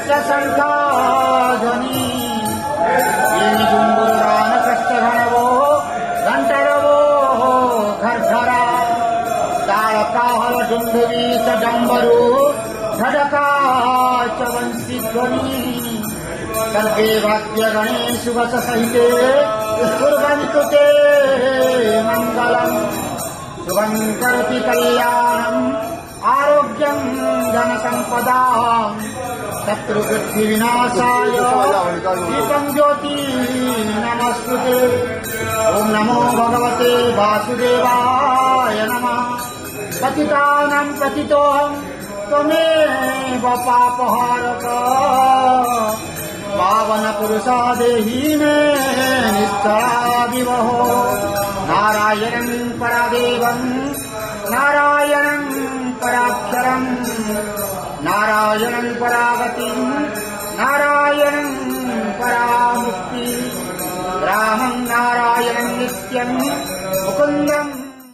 सशंखाध्वनि जुंबुरान कष्टघनवो घंटरवो घरघरा ताड़काहल डुंडुवी च डंबरू धड़का च वंशी ध्वनि सर्वे वाद्य गणेश वस सहिते कुर्वन्तु ते मंगलम् शुभं करोति कल्याणम् आरोग्यं धनसम्पदाम् शत्रुबुद्धिविनाशाय दीपं ज्योति नमस्तुते। ओम नमो भगवते वासुदेवाय नमः। पतितानां पतितोऽहं त्वमेव पापहारक पावन पुरुषा देहि मे निष्ठाविवहो। नारायणं परादेवं नारायणं पराक्षरं नारायणं परागतिं नारायणं परामुक्ति रामं नारायणं नित्यं मुकुन्दं